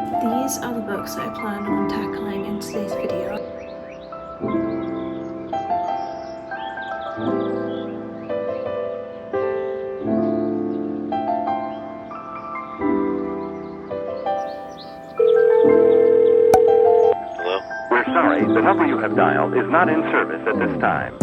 These are the books that I plan on tackling in today's video. Hello? We're sorry, the number you have dialed is not in service at this time.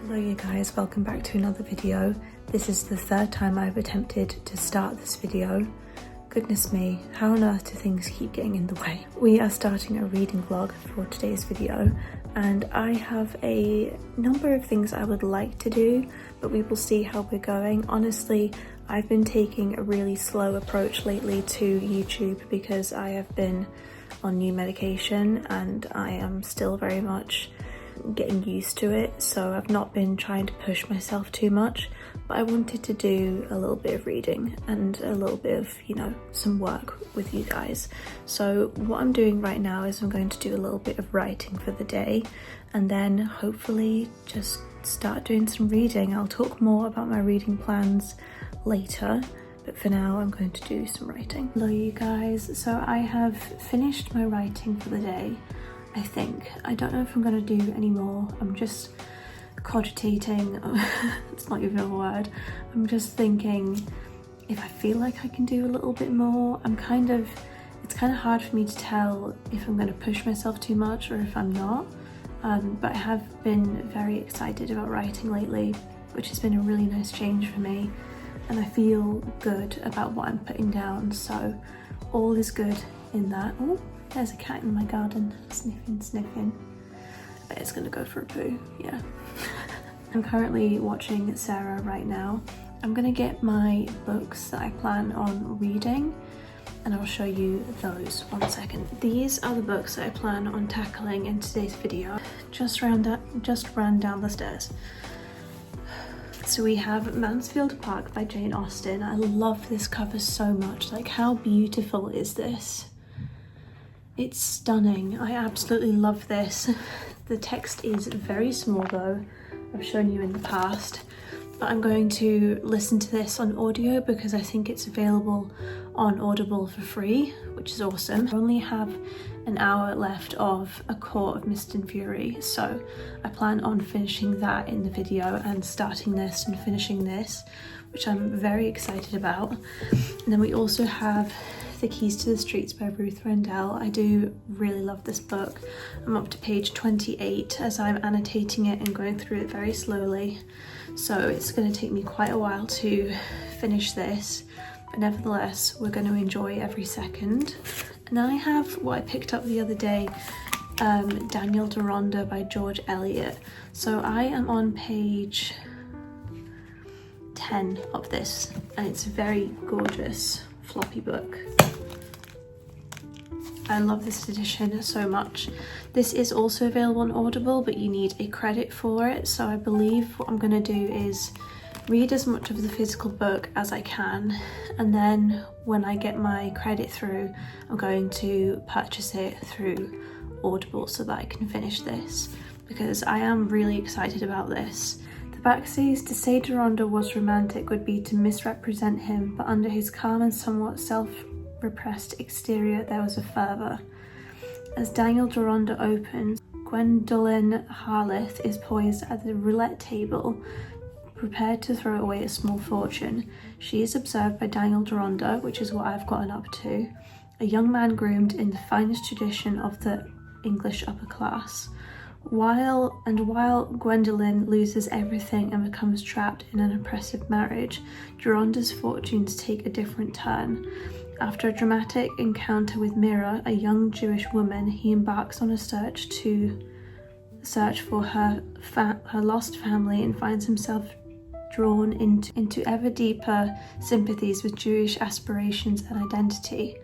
Hello you guys, welcome back to another video. This is the third time I've attempted to start this video. Goodness me, how on earth do things keep getting in the way? We are starting a reading vlog for today's video and I have a number of things I would like to do, but we will see how we're going. Honestly, I've been taking a really slow approach lately to YouTube because I have been on new medication and I am still very much getting used to it, so I've not been trying to push myself too much, but I wanted to do a little bit of reading and a little bit of, you know, some work with you guys. So what I'm doing right now is I'm going to do a little bit of writing for the day and then hopefully just start doing some reading. I'll talk more about my reading plans later, but for now I'm going to do some writing. Hello you guys, so I have finished my writing for the day. I think. I don't know if I'm going to do any more. I'm just cogitating. It's not even a word. I'm just thinking if I feel like I can do a little bit more. It's kind of hard for me to tell if I'm going to push myself too much or if I'm not. But I have been very excited about writing lately, which has been a really nice change for me. And I feel good about what I'm putting down. So all is good in that. Oh, there's a cat in my garden, sniffing. I bet it's gonna go for a poo, yeah. I'm currently watching Sarah right now. I'm gonna get my books that I plan on reading and I'll show you those. 1 second. These are the books that I plan on tackling in today's video. Just ran down the stairs. So we have Mansfield Park by Jane Austen. I love this cover so much. Like, how beautiful is this? It's stunning. I absolutely love this. The text is very small though. I've shown you in the past. but I'm going to listen to this on audio because I think it's available on Audible for free, which is awesome. I only have an hour left of A Court of Mist and Fury, so I plan on finishing that in the video and starting this and finishing this, which I'm very excited about. And then we also have The Keys to the Streets by Ruth Rendell. I do really love this book. I'm up to page 28 as I'm annotating it and going through it very slowly, so it's going to take me quite a while to finish this, but nevertheless we're going to enjoy every second. And then I have what I picked up the other day, Daniel Deronda by George Eliot. So I am on page 10 of this, and it's a very gorgeous floppy book. I love this edition so much. This is also available on Audible, but you need a credit for it, so I believe what I'm going to do is read as much of the physical book as I can, and then when I get my credit through, I'm going to purchase it through Audible so that I can finish this, because I am really excited about this. The back says, to say Deronda was romantic would be to misrepresent him, but under his calm and somewhat self-repressed exterior there was a fervour. As Daniel Deronda opens, Gwendolyn Harleth is poised at the roulette table, prepared to throw away a small fortune. She is observed by Daniel Deronda, which is what I've gotten up to, a young man groomed in the finest tradition of the English upper class. While Gwendolyn loses everything and becomes trapped in an oppressive marriage, Deronda's fortunes take a different turn. After a dramatic encounter with Mira, a young Jewish woman, he embarks on a search for her lost family and finds himself drawn into ever deeper sympathies with Jewish aspirations and identity.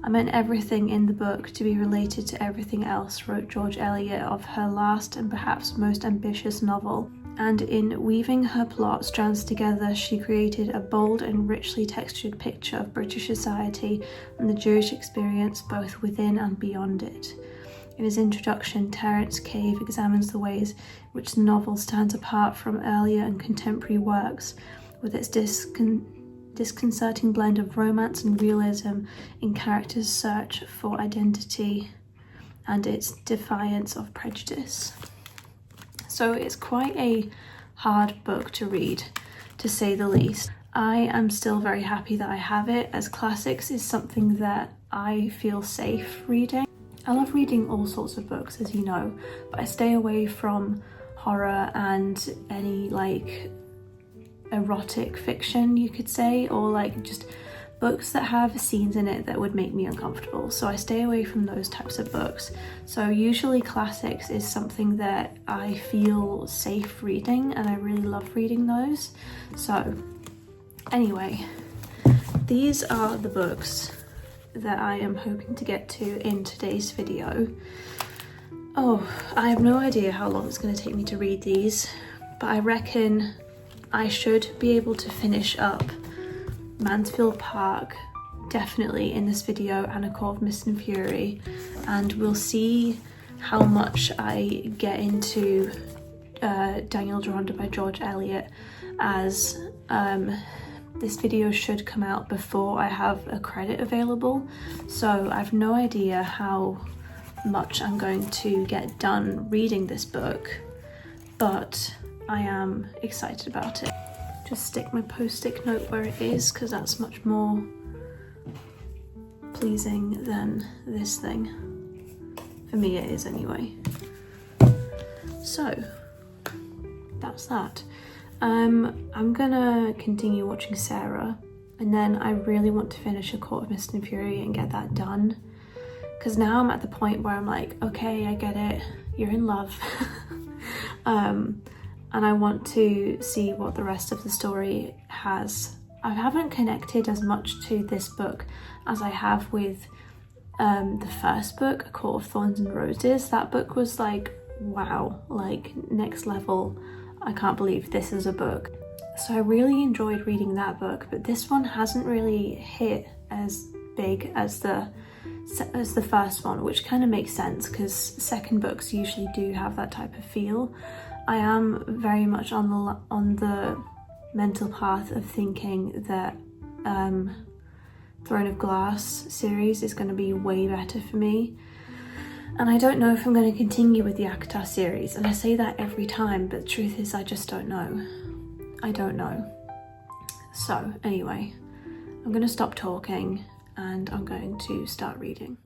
I meant everything in the book to be related to everything else, wrote George Eliot of her last and perhaps most ambitious novel. And in weaving her plot strands together, she created a bold and richly textured picture of British society and the Jewish experience both within and beyond it. In his introduction, Terence Cave examines the ways which the novel stands apart from earlier and contemporary works, with its disconcerting blend of romance and realism in characters' search for identity and its defiance of prejudice. So it's quite a hard book to read, to say the least. I am still very happy that I have it, as classics is something that I feel safe reading. I love reading all sorts of books, as you know, but I stay away from horror and any like erotic fiction, you could say, or like just books that have scenes in it that would make me uncomfortable. So I stay away from those types of books. So usually classics is something that I feel safe reading, and I really love reading those. So anyway, these are the books that I am hoping to get to in today's video. Oh, I have no idea how long it's going to take me to read these, but I reckon I should be able to finish up Mansfield Park definitely in this video, and A Court of Mist and Fury, and we'll see how much I get into Daniel Deronda by George Eliot, as this video should come out before I have a credit available, so I've no idea how much I'm going to get done reading this book, but I am excited about it. Just stick my post-it note where it is, because that's much more pleasing than this thing. For me it is anyway. So that's that. I'm gonna continue watching Sarah, and then I really want to finish A Court of Mist and Fury and get that done, because now I'm at the point where I'm like, okay, I get it, you're in love. And I want to see what the rest of the story has. I haven't connected as much to this book as I have with the first book, A Court of Thorns and Roses. That book was like, wow, like next level. I can't believe this is a book. So I really enjoyed reading that book, but this one hasn't really hit as big as the first one, which kind of makes sense because second books usually do have that type of feel. I am very much on the mental path of thinking that Throne of Glass series is going to be way better for me. And I don't know if I'm going to continue with the ACOTAR series, and I say that every time, but the truth is I just don't know. I don't know. So anyway, I'm going to stop talking and I'm going to start reading.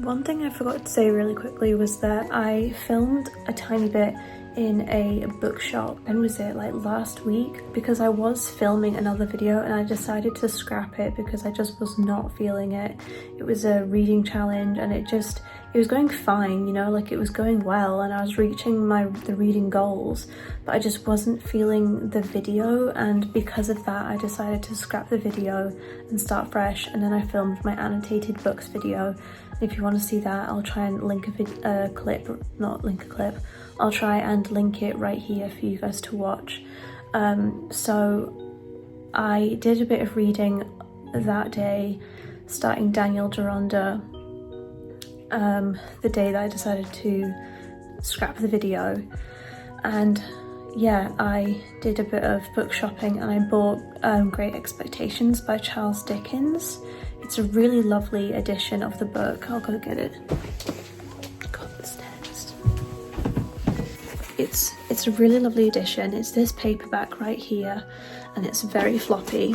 One thing I forgot to say really quickly was that I filmed a tiny bit in a bookshop. When was it? Like last week? Because I was filming another video and I decided to scrap it because I just was not feeling it. It was a reading challenge and it was going fine, you know, like it was going well and I was reaching the reading goals, but I just wasn't feeling the video, and because of that I decided to scrap the video and start fresh. And then I filmed my annotated books video. If you want to see that, I'll try and link I'll try and link it right here for you guys to watch. So I did a bit of reading that day, starting Daniel Deronda, the day that I decided to scrap the video. And yeah, I did a bit of book shopping and I bought Great Expectations by Charles Dickens. It's a really lovely edition of the book. I'll go get it. God, this text. It's a really lovely edition. It's this paperback right here and it's very floppy.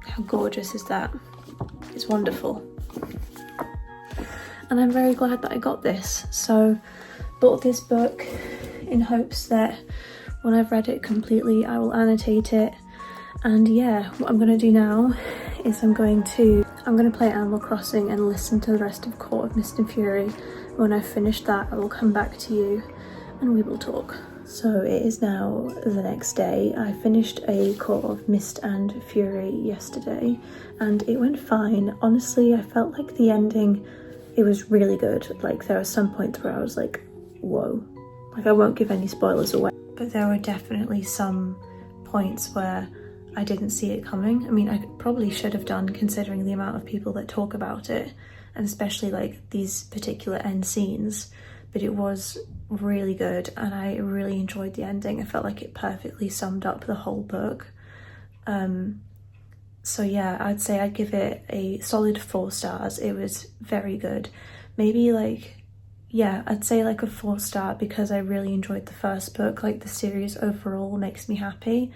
How gorgeous is that? It's wonderful. And I'm very glad that I got this. So bought this book in hopes that when I've read it completely I will annotate it. And yeah, what I'm going to do now is I'm going to play Animal Crossing and listen to the rest of Court of Mist and Fury. When I've finished that I will come back to you and we will talk. So it is now the next day. I finished a Court of Mist and Fury yesterday and it went fine. Honestly, I felt like the ending, it was really good. Like there were some points where I was like, whoa. Like I won't give any spoilers away, but there were definitely some points where I didn't see it coming. I mean, I probably should have done considering the amount of people that talk about it, and especially like these particular end scenes, but it was really good and I really enjoyed the ending. I felt like it perfectly summed up the whole book. So yeah, I'd say I'd give it a solid 4 stars. It was very good. Maybe like, yeah, I'd say like a 4-star because I really enjoyed the first book. Like the series overall makes me happy.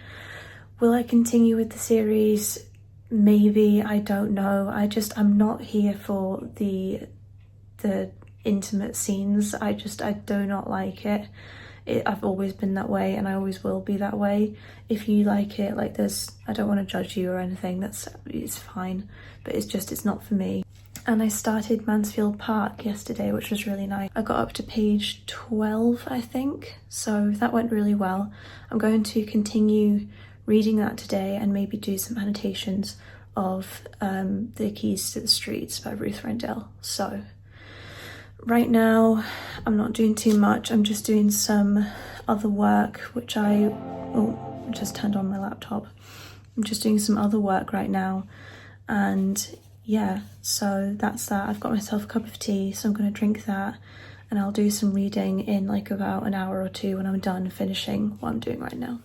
Will I continue with the series? Maybe, I don't know. I'm not here for the intimate scenes. I do not like it. I've always been that way and I always will be that way. If you like it, like I don't want to judge you or anything, it's fine, but it's not for me. And I started Mansfield Park yesterday, which was really nice. I got up to page 12, I think, so that went really well. I'm going to continue reading that today and maybe do some annotations of The Keys to the Streets by Ruth Rendell. So right now I'm not doing too much. I'm just doing some other work, which I just turned on my laptop. I'm just doing some other work right now, and yeah, so that's that. I've got myself a cup of tea, so I'm going to drink that and I'll do some reading in like about an hour or two when I'm done finishing what I'm doing right now.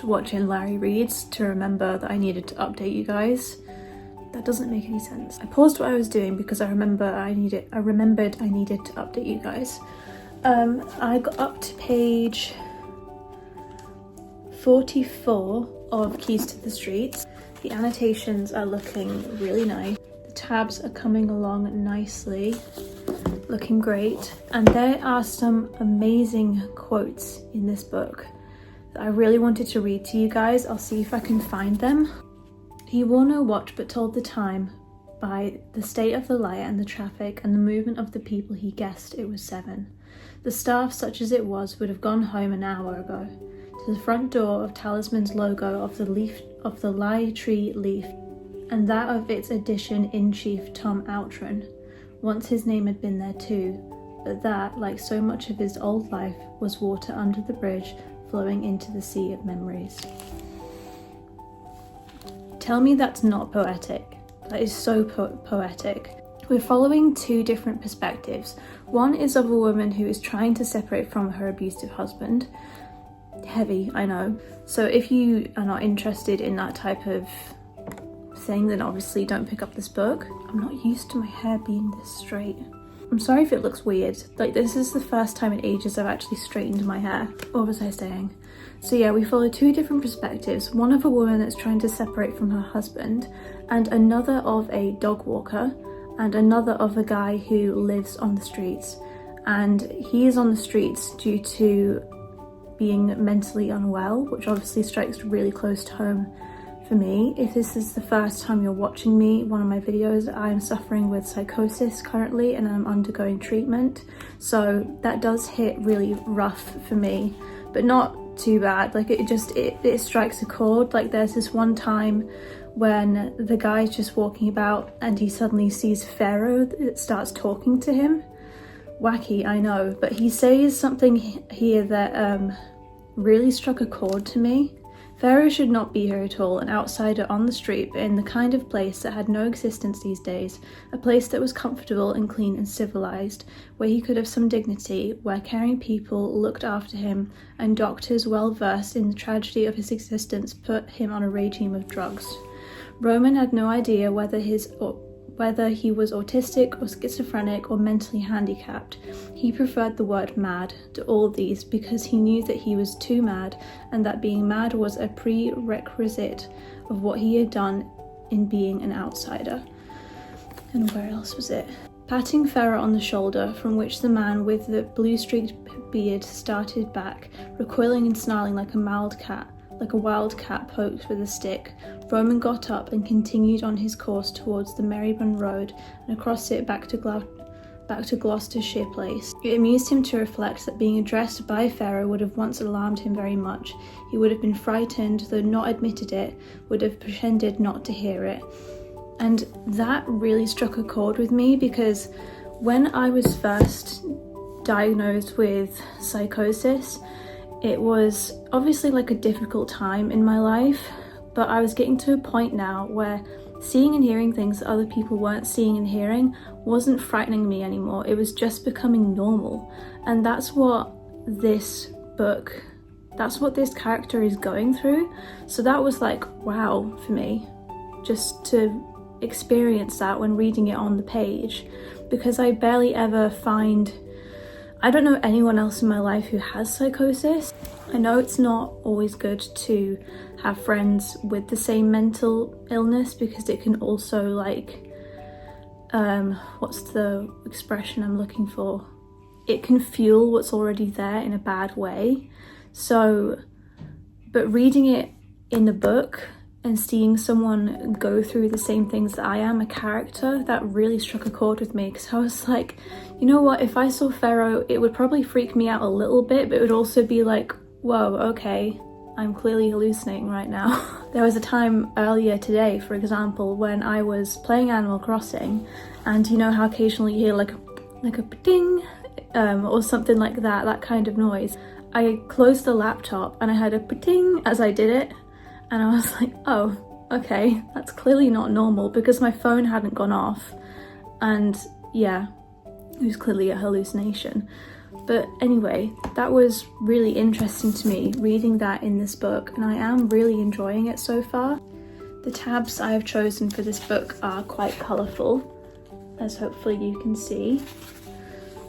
stopped watching Larry Reads to remember that I needed to update you guys. That doesn't make any sense. I paused what I was doing because I remembered I needed to update you guys. I got up to page 44 of Keys to the Streets. The annotations are looking really nice. The tabs are coming along nicely, looking great. And there are some amazing quotes in this book that I really wanted to read to you guys. I'll see if I can find them. He wore no watch but told the time by the state of the light and the traffic and the movement of the people. He guessed it was 7. The staff, such as it was, would have gone home an hour ago. To the front door of Talisman's logo of the Lie Tree leaf, and that of its editor-in-chief Tom Outram. Once his name had been there too, but that, like so much of his old life, was water under the bridge flowing into the sea of memories. Tell me that's not poetic. That is so poetic. We're following 2 different perspectives. One is of a woman who is trying to separate from her abusive husband. Heavy, I know. So if you are not interested in that type of thing, then obviously don't pick up this book. I'm not used to my hair being this straight. I'm sorry if it looks weird. Like, this is the first time in ages I've actually straightened my hair. What was I saying? So yeah, we follow 2 different perspectives. One of a woman that's trying to separate from her husband, and another of a dog walker, and another of a guy who lives on the streets. And he is on the streets due to being mentally unwell, which obviously strikes really close to home for me. If this is the first time you're watching one of my videos, I am suffering with psychosis currently and I'm undergoing treatment. So that does hit really rough for me, but not too bad. Like, it strikes a chord. Like, there's this one time when the guy's just walking about and he suddenly sees Pharaoh that starts talking to him. Wacky, I know, but he says something here that really struck a chord to me. Pharaoh should not be here at all, an outsider on the street, but in the kind of place that had no existence these days, a place that was comfortable and clean and civilized, where he could have some dignity, where caring people looked after him, and doctors well versed in the tragedy of his existence put him on a regime of drugs. Roman had no idea whether he was autistic or schizophrenic or mentally handicapped. He preferred the word mad to all these because he knew that he was too mad, and that being mad was a prerequisite of what he had done in being an outsider. And where else was it? Patting Pharaoh on the shoulder, from which the man with the blue-streaked beard started back, recoiling and snarling like a wild cat poked with a stick. Roman got up and continued on his course towards the Marybone Road and across it back to Gloucestershire Place. It amused him to reflect that being addressed by Pharaoh would have once alarmed him very much. He would have been frightened, though not admitted it, would have pretended not to hear it. And that really struck a chord with me, because when I was first diagnosed with psychosis, it was obviously like a difficult time in my life, but I was getting to a point now where seeing and hearing things that other people weren't seeing and hearing wasn't frightening me anymore. It was just becoming normal. And that's what this character is going through. So that was like, wow, for me, just to experience that when reading it on the page, because I barely ever I don't know anyone else in my life who has psychosis. I know it's not always good to have friends with the same mental illness, because it can also, like, what's the expression I'm looking for? It can fuel what's already there in a bad way. So, but reading it in the book and seeing someone go through the same things that I am, a character, that really struck a chord with me, because I was like, you know what, if I saw Pharaoh, it would probably freak me out a little bit, but it would also be like, whoa, okay, I'm clearly hallucinating right now. There was a time earlier today, for example, when I was playing Animal Crossing, and you know how occasionally you hear like a ding, or something like that kind of noise. I closed the laptop and I heard a ding as I did it, and I was like, oh, okay, that's clearly not normal, because my phone hadn't gone off, and yeah, it was clearly a hallucination. But anyway, that was really interesting to me, reading that in this book, and I am really enjoying it so far. The tabs I have chosen for this book are quite colourful, as hopefully you can see.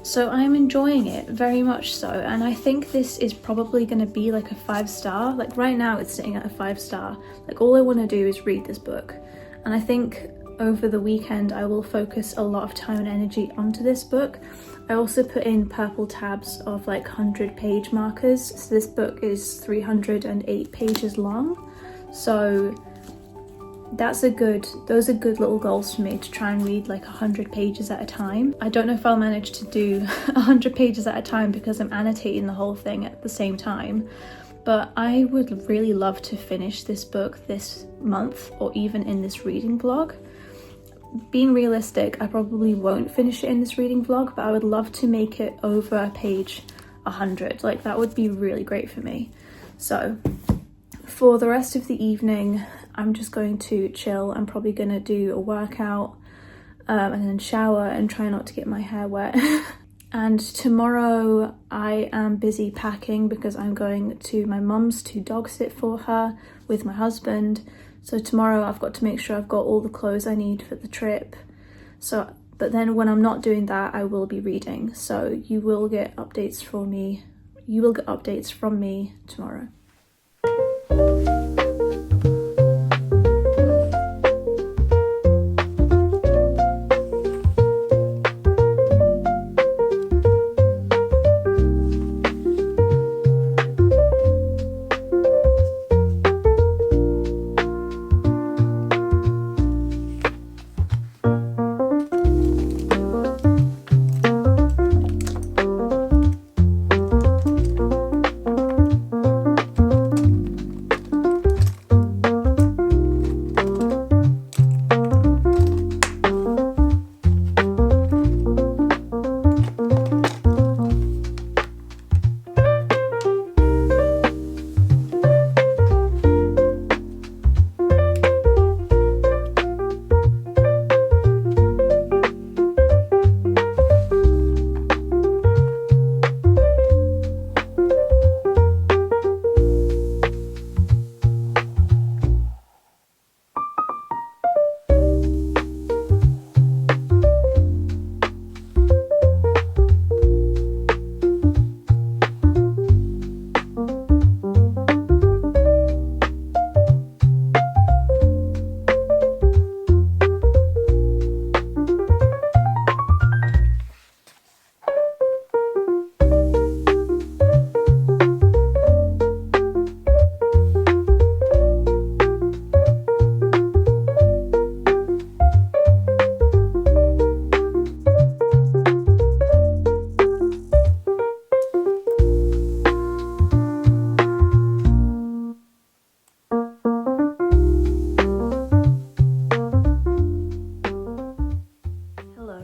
So I'm enjoying it very much so, and I think this is probably going to be like a 5-star. Like right now it's sitting at a 5-star. Like all I want to do is read this book, and I think over the weekend I will focus a lot of time and energy onto this book. I also put in purple tabs of like 100-page markers, so this book is 308 pages long, so those are good little goals for me, to try and read like 100 pages at a time. I don't know if I'll manage to do 100 pages at a time because I'm annotating the whole thing at the same time, but I would really love to finish this book this month, or even in this reading vlog. Being realistic, I probably won't finish it in this reading vlog, but I would love to make it over page 100. Like that would be really great for me. So for the rest of the evening, I'm just going to chill. I'm probably going to do a workout and then shower and try not to get my hair wet. And tomorrow I am busy packing because I'm going to my mum's to dog sit for her with my husband. So tomorrow I've got to make sure I've got all the clothes I need for the trip. But then when I'm not doing that, I will be reading. So you will get updates from me. You will get updates from me tomorrow.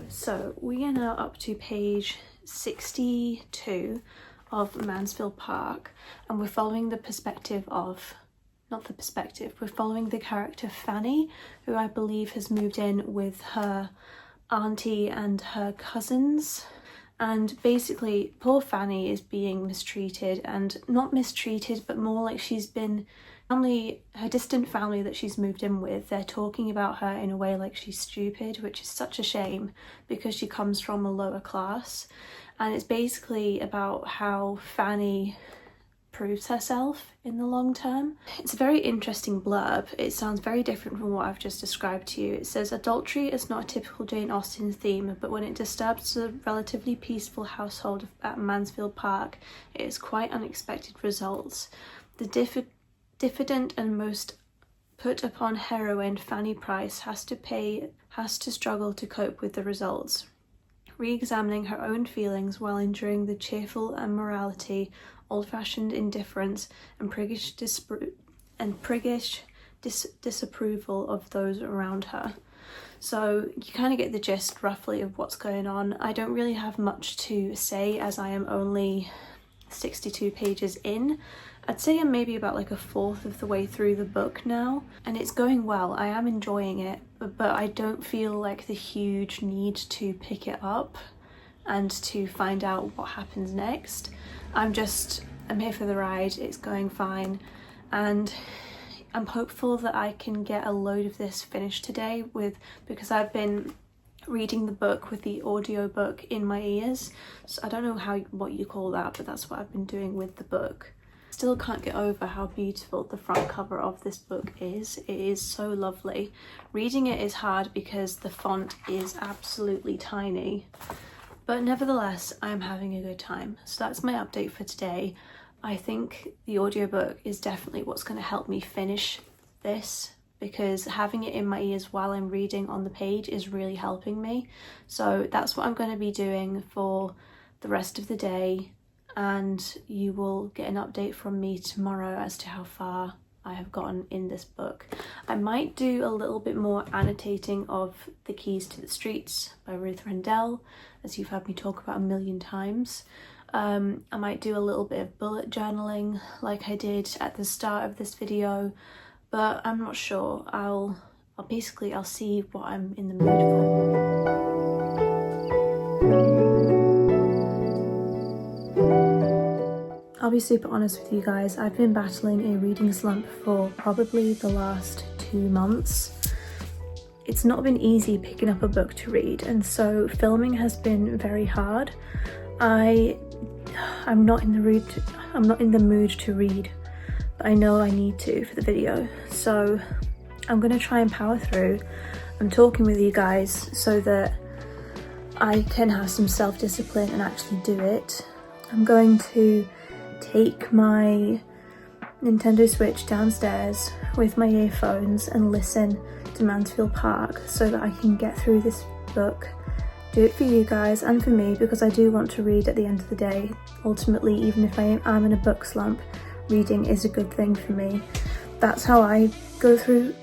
So we are now up to page 62 of Mansfield Park, and we're following the perspective of, we're following the character Fanny, who I believe has moved in with her auntie and her cousins. And basically poor Fanny is being mistreated, and not mistreated, but more like she's been her distant family that she's moved in with, they're talking about her in a way like she's stupid, which is such a shame because she comes from a lower class. And it's basically about how Fanny proves herself in the long term. It's a very interesting blurb. It sounds very different from what I've just described to you. It says, adultery is not a typical Jane Austen theme, but when it disturbs the relatively peaceful household at Mansfield Park, it has quite unexpected results. The diffident and most put upon heroine Fanny Price has to struggle to cope with the results, re-examining her own feelings while enduring the cheerful immorality, old-fashioned indifference, and priggish disapproval of those around her. So you kind of get the gist roughly of what's going on. I don't really have much to say as I am only 62 pages in. I'd say I'm maybe about like a fourth of the way through the book now, and it's going well. I am enjoying it, but I don't feel like the huge need to pick it up and to find out what happens next. I'm here for the ride, it's going fine, and I'm hopeful that I can get a load of this finished today because I've been reading the book with the audiobook in my ears. So I don't know what you call that, but that's what I've been doing with the book. Still can't get over how beautiful the front cover of this book is. It is so lovely. Reading it is hard because the font is absolutely tiny, but nevertheless I'm having a good time. So that's my update for today. I think the audiobook is definitely what's going to help me finish this, because having it in my ears while I'm reading on the page is really helping me. So that's what I'm going to be doing for the rest of the day, and you will get an update from me tomorrow as to how far I have gotten in this book. I might do a little bit more annotating of The Keys to the Streets by Ruth Rendell, as you've heard me talk about a million times. I might do a little bit of bullet journaling like I did at the start of this video, but I'm not sure. I'll see what I'm in the mood for. I'll be super honest with you guys, I've been battling a reading slump for probably the last 2 months. It's not been easy picking up a book to read, and so filming has been very hard. I'm not in the mood to read, but I know I need to for the video, so I'm gonna try and power through. I'm talking with you guys so that I can have some self-discipline and actually do it. I'm going to take my Nintendo Switch downstairs with my earphones and listen to Mansfield Park so that I can get through this book. Do it for you guys and for me, because I do want to read at the end of the day. Ultimately, even if I'm in a book slump, reading is a good thing for me. That's how I go through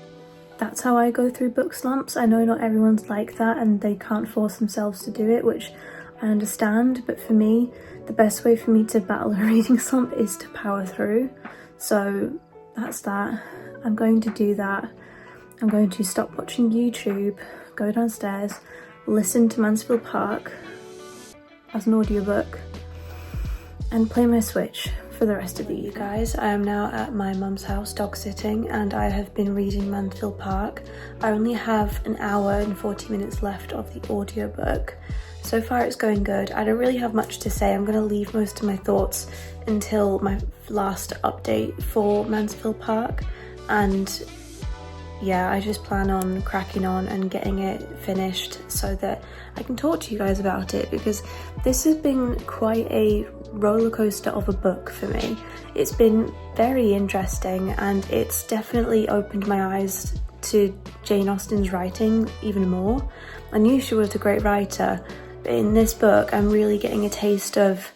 book slumps. I know not everyone's like that and they can't force themselves to do it, which I understand, but for me, the best way for me to battle a reading slump is to power through. So that's that. I'm going to do that. I'm going to stop watching YouTube, go downstairs, listen to Mansfield Park as an audiobook, and play my Switch for the rest of the you guys. I am now at my mum's house dog sitting, and I have been reading Mansfield Park. I only have an hour and 40 minutes left of the audiobook. So far it's going good. I don't really have much to say. I'm going to leave most of my thoughts until my last update for Mansfield Park, and yeah, I just plan on cracking on and getting it finished so that I can talk to you guys about it, because this has been quite a roller coaster of a book for me. It's been very interesting, and it's definitely opened my eyes to Jane Austen's writing even more. I knew she was a great writer, but in this book I'm really getting a taste of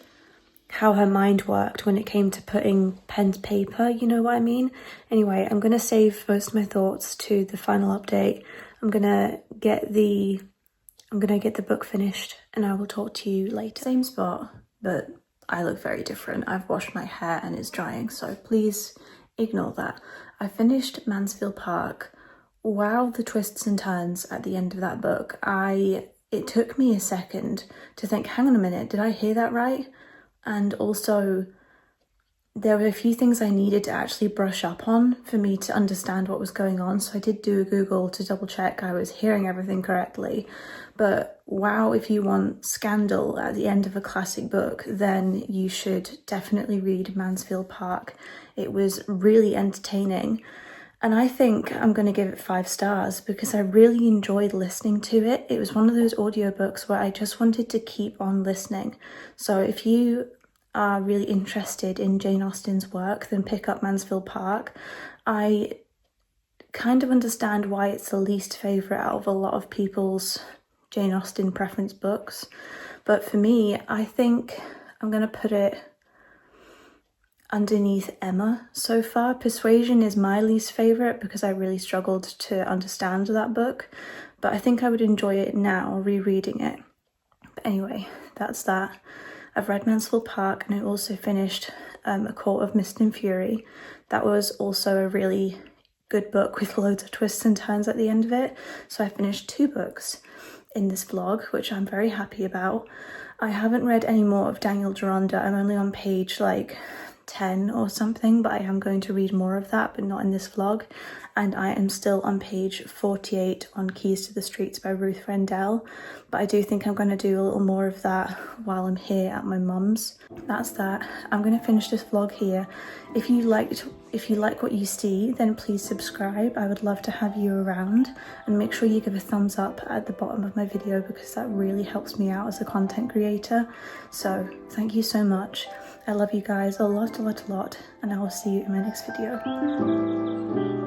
how her mind worked when it came to putting pen to paper, you know what I mean? Anyway, I'm gonna save most of my thoughts to the final update. I'm gonna get the book finished and I will talk to you later. Same spot, but I look very different. I've washed my hair and it's drying, so please ignore that. I finished Mansfield Park. Wow, the twists and turns at the end of that book. It took me a second to think, hang on a minute, did I hear that right? And also, there were a few things I needed to actually brush up on for me to understand what was going on. So I did do a Google to double check I was hearing everything correctly. But wow, if you want scandal at the end of a classic book, then you should definitely read Mansfield Park. It was really entertaining. And I think I'm going to give it 5 stars because I really enjoyed listening to it. It was one of those audiobooks where I just wanted to keep on listening. So if you are really interested in Jane Austen's work, then pick up Mansfield Park. I kind of understand why it's the least favourite out of a lot of people's Jane Austen preference books. But for me, I think I'm going to put it underneath Emma so far. Persuasion is my least favourite because I really struggled to understand that book, but I think I would enjoy it now rereading it. But anyway, that's that. I've read Mansfield Park and I also finished A Court of Mist and Fury. That was also a really good book with loads of twists and turns at the end of it. So I finished 2 books in this vlog, which I'm very happy about. I haven't read any more of Daniel Deronda. I'm only on page like 10 or something, but I am going to read more of that, but not in this vlog. And I am still on page 48 on Keys to the Streets by Ruth Rendell, but I do think I'm going to do a little more of that while I'm here at my mum's. That's that. I'm going to finish this vlog here. If you like what you see, then please subscribe. I would love to have you around, and make sure you give a thumbs up at the bottom of my video because that really helps me out as a content creator. So thank you so much. I love you guys a lot, and I will see you in my next video.